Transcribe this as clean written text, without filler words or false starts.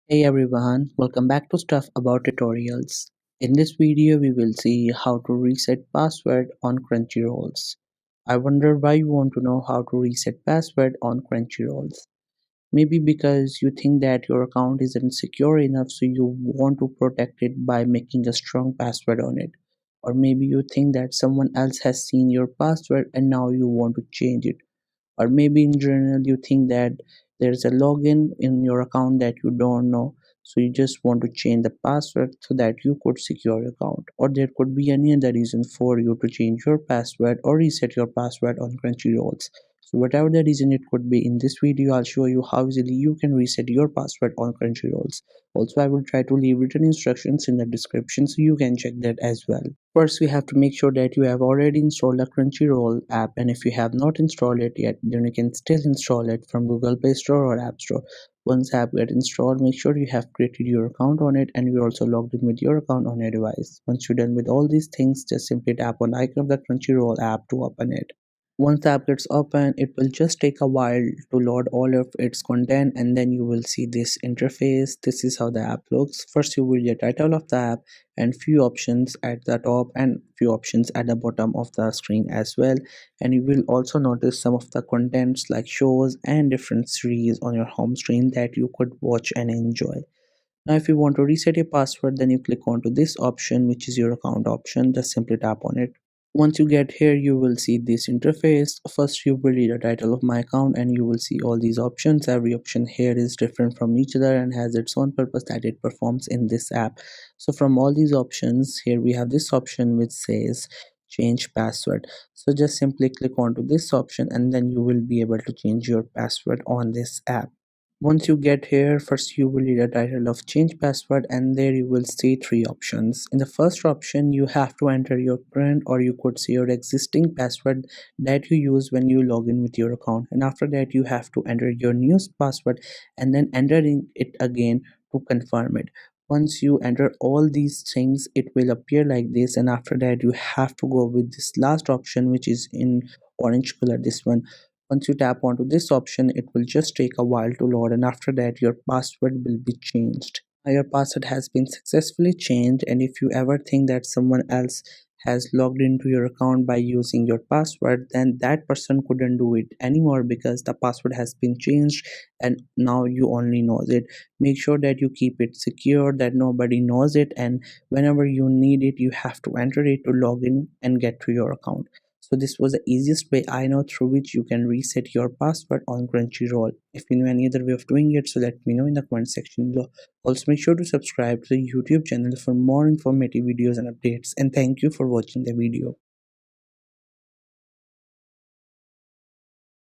Hey everyone, welcome back to Stuff About Tutorials. In this video, we will see how to reset password on Crunchyrolls. I wonder why you want to know how to reset password on Crunchyrolls. Maybe because you think that your account isn't secure enough, so you want to protect it by making a strong password on it. Or maybe you think that someone else has seen your password and now you want to change it, or maybe in general you think that there's a login in your account that you don't know, so you just want to change the password so that you could secure your account, or there could be any other reason for you to change your password or reset your password on Crunchyrolls. So whatever the reason it could be, in this video I'll show you how easily you can reset your password on Crunchyrolls. Also, I will try to leave written instructions in the description so you can check that as well. First, we have to make sure that you have already installed a Crunchyroll app, and if you have not installed it yet, then you can still install it from Google Play Store or App Store. Once app get installed, make sure you have created your account on it and you're also logged in with your account on your device. Once you're done with all these things, just simply tap on the icon of the Crunchyroll app to open it. Once the app gets open, it will just take a while to load all of its content, and then you will see this interface. This is how the app looks. First, you will get title of the app and few options at the top and few options at the bottom of the screen as well. And you will also notice some of the contents like shows and different series on your home screen that you could watch and enjoy. Now, if you want to reset your password, then you click onto this option, which is your account option. Just simply tap on it. Once you get here, you will see this interface. First, you will read the title of my account and you will see all these options. Every option here is different from each other and has its own purpose that it performs in this app. So from all these options, here we have this option which says change password. So just simply click onto this option and then you will be able to change your password on this app. Once you get here, first you will read a title of change password and there you will see three options. In the first option, you have to enter your current or you could say your existing password that you use when you log in with your account. And after that, you have to enter your new password and then enter in it again to confirm it. Once you enter all these things, it will appear like this. And after that, you have to go with this last option, which is in orange color, this one. Once you tap onto this option, it will just take a while to load, and after that your password will be changed. Now your password has been successfully changed, and if you ever think that someone else has logged into your account by using your password, then that person couldn't do it anymore because the password has been changed and now you only knows it. Make sure that you keep it secure, that nobody knows it, and whenever you need it, you have to enter it to log in and get to your account. So this was the easiest way I know through which you can reset your password on Crunchyroll. If you know any other way of doing it, so let me know in the comment section below. Also make sure to subscribe to the YouTube channel for more informative videos and updates. And thank you for watching the video.